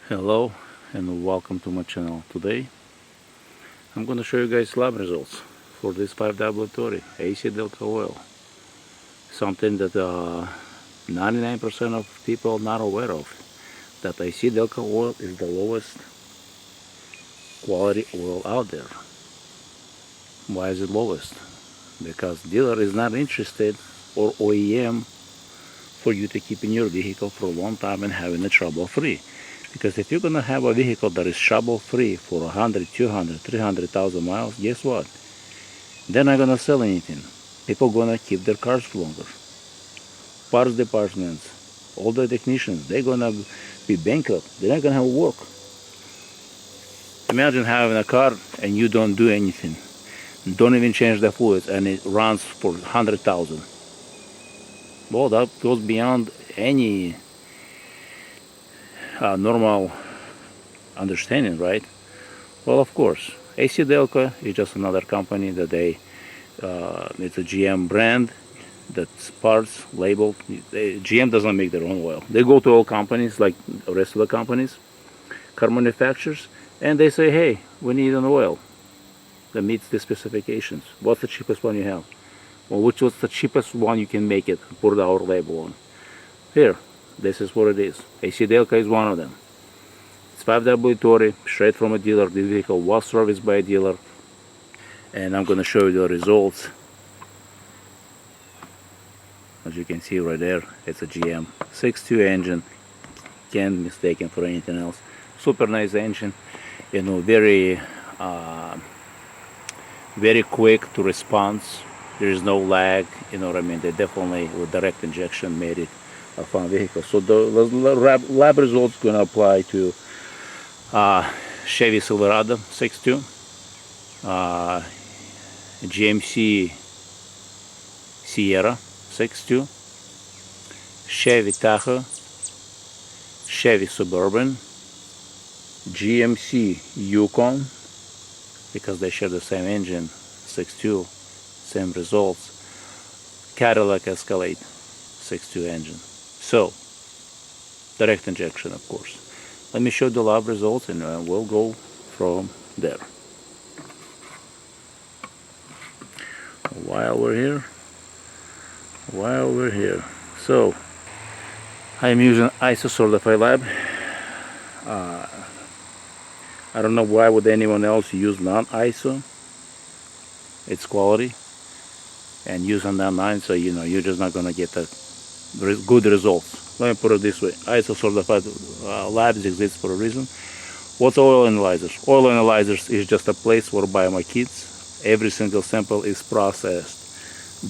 Hello and welcome to my channel. Today I'm going to show you guys lab results for this 5W-30 AC delco oil. Something that 99% of people are not aware of. That AC delco oil is the lowest quality oil out there. Why is it lowest? Because dealer is not interested, or OEM, for you to keep in your vehicle for a long time and having it trouble free. Because if you're going to have a vehicle that is trouble-free for 100, 200, 300,000 miles, guess what? They're not going to sell anything. People are going to keep their cars for longer. Parts departments, all the technicians, they're going to be bankrupt. They're not going to have work. Imagine having a car and you don't do anything. Don't even change the fluids and it runs for 100,000. Well, that goes beyond any normal understanding, right? Well, of course, AC Delco is just another company that it's a GM brand that's parts labeled. GM doesn't make their own oil. They go to all companies like the rest of the companies, car manufacturers, and they say, hey, we need an oil that meets the specifications. What's the cheapest one you have? Well, what's the cheapest one you can make it? Put our label on. Here. This is what it is. AC Delco is one of them. It's 5W-30, straight from a dealer. The vehicle was serviced by a dealer. And I'm going to show you the results. As you can see right there, it's a GM 6.2 engine. Can't mistake it for anything else. Super nice engine. You know, very quick to response. There is no lag. You know what I mean? They definitely, with direct injection, made it a fun vehicle. So the lab results going to apply to Chevy SILVERADO 6.2, GMC Sierra 6.2, Chevy Tahoe, Chevy Suburban, GMC Yukon, because they share the same engine, 6.2, same results, Cadillac Escalade 6.2 engine. So, direct injection, of course. Let me show the lab results and we'll go from there. While we're here, so I am using ISO certified lab. I don't know why would anyone else use non-ISO. It's quality, and using non-ISO, so you know you're just not gonna get that good results. Let me put it this way: ISO certified labs exist for a reason. What's oil analyzers? Oil analyzers is just a place whereby my kids, every single sample is processed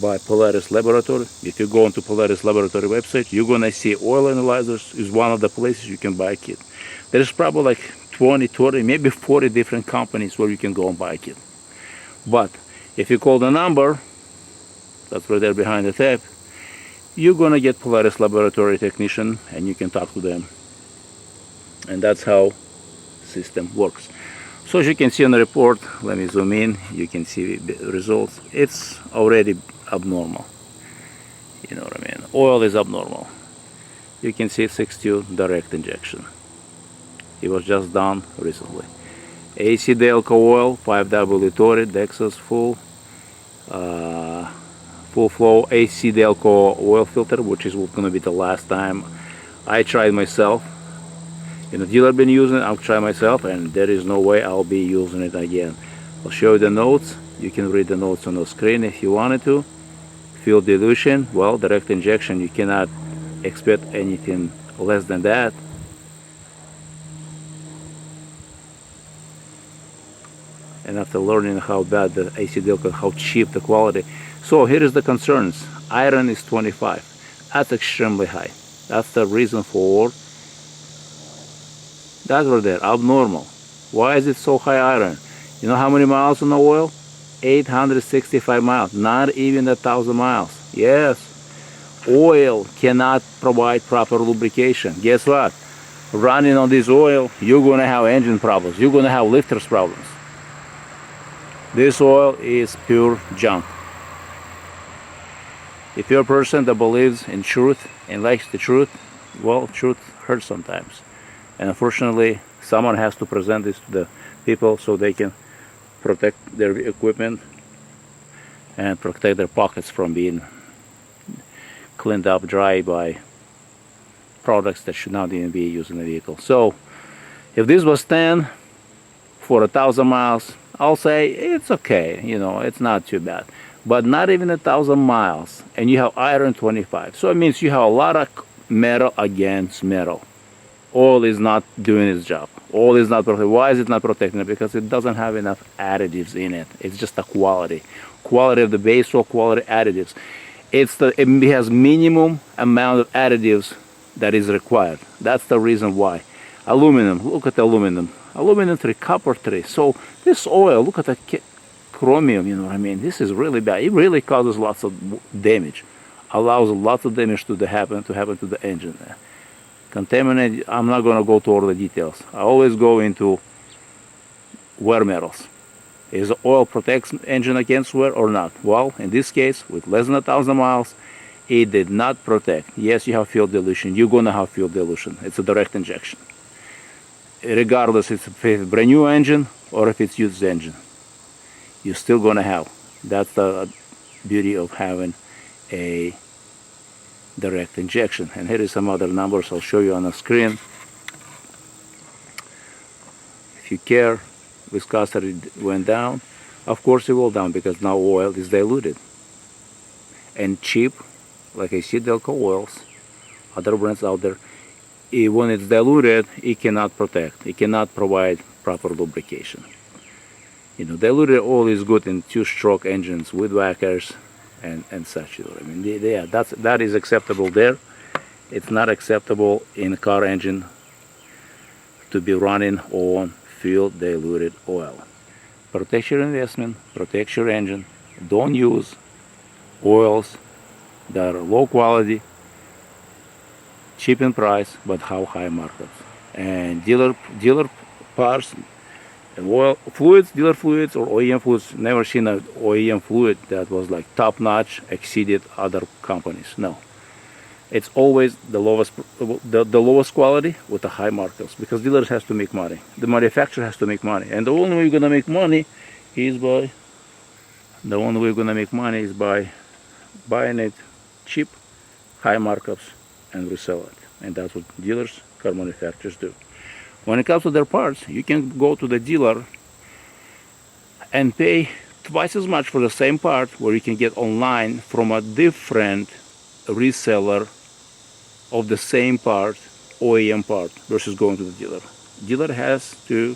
by Polaris Laboratory. If you go onto Polaris Laboratory website, you're gonna see oil analyzers is one of the places you can buy a kit. There's probably like 20, 30, maybe 40 different companies where you can go and buy a kit. But if you call the number, that's right there behind the tab, you're gonna get Polaris Laboratory technician and you can talk to them. And that's how system works. So as you can see on the report, let me zoom in, you can see the results. It's already abnormal. You know what I mean? Oil is abnormal. You can see 6.2 direct injection. It was just done recently. AC delco oil, 5W-30, Dexos full flow AC delco oil filter, which is going to be the last time I tried myself. You know, dealer been using it, I'll try myself, and there is no way I'll be using it again. I'll show you the notes. You can read the notes on the screen if you wanted to. Fuel dilution, well, direct injection, you cannot expect anything less than that. And after learning how bad the AC delco, how cheap the quality. So here is the concerns. Iron is 25. That's extremely high. That's the reason for that right there, abnormal. Why is it so high iron? You know how many miles on the oil? 865 miles, not even 1,000 miles. Yes, oil cannot provide proper lubrication. Guess what? Running on this oil, you're gonna have engine problems. You're gonna have lifters problems. This oil is pure junk. If you're a person that believes in truth and likes the truth, well, truth hurts sometimes. And unfortunately, someone has to present this to the people so they can protect their equipment and protect their pockets from being cleaned up dry by products that should not even be used in the vehicle. So if this was 10 for 1,000 miles, I'll say it's okay, you know, it's not too bad. But not even 1,000 miles, and you have iron 25. So it means you have a lot of metal against metal. Oil is not doing its job. Oil is not protecting. Why is it not protecting it? Because it doesn't have enough additives in it. It's just the quality of the base oil, quality additives. It has minimum amount of additives that is required. That's the reason why. Aluminum, look at the aluminum. Aluminum 3, copper 3. So this oil, look at the chromium, you know what I mean? This is really bad. It really causes lots of damage. Allows lots of damage to happen to the engine. Contaminate, I'm not going to go to all the details. I always go into wear metals. Is oil protects engine against wear or not? Well, in this case, with less than 1,000 miles, it did not protect. Yes, you have fuel dilution. You're going to have fuel dilution. It's a direct injection. Regardless if it's a brand new engine or if it's used engine, you're still going to have. That's the beauty of having a direct injection. And here is some other numbers I'll show you on the screen. If you care, viscosity went down. Of course it will down because now oil is diluted. And cheap, like I see delco oils, other brands out there, when it's diluted, it cannot protect. It cannot provide proper lubrication. You know, diluted oil is good in two-stroke engines with whackers and such. You know what I mean? Yeah, that is acceptable there. It's not acceptable in a car engine to be running on fuel diluted oil. Protect your investment, protect your engine. Don't use oils that are low quality, cheap in price, but have high markups. And dealer parts, oil fluids, dealer fluids or OEM fluids. Never seen an OEM fluid that was like top notch, exceeded other companies. No, it's always the lowest quality with the high markups, because dealers has to make money. The manufacturer has to make money, and the only way you're gonna make money is by buying it cheap, high markups, and resell it. And that's what dealers, car manufacturers do. When it comes to their parts, you can go to the dealer and pay twice as much for the same part, where you can get online from a different reseller of the same part, OEM part, versus going to the dealer. Dealer has to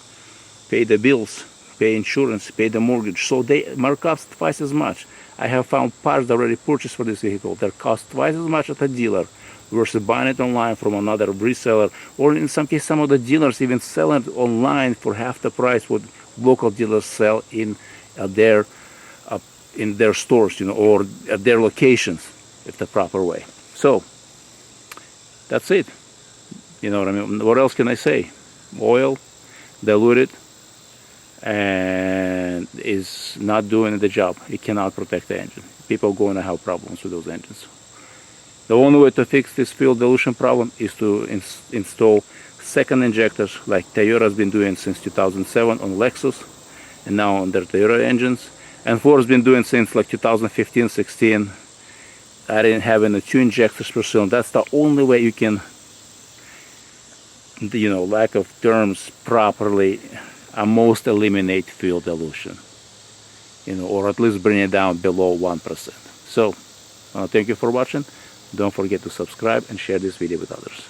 pay the bills, pay insurance, pay the mortgage, so they mark up twice as much. I have found parts that already purchased for this vehicle that cost twice as much at the dealer versus buying it online from another reseller, or in some cases some of the dealers even sell it online for half the price what local dealers sell in their stores, you know, or at their locations, if the proper way. So that's it. You know what I mean? What else can I say? Oil diluted and is not doing the job. It cannot protect the engine. People are going to have problems with those engines. The only way to fix this fuel dilution problem is to install second injectors, like Toyota has been doing since 2007 on Lexus, and now on their Toyota engines. And Ford has been doing since like 2015-16, adding having the 2 injectors per cylinder. That's the only way you can, you know, lack of terms, properly almost eliminate fuel dilution, you know, or at least bring it down below 1%. So thank you for watching. Don't forget to subscribe and share this video with others.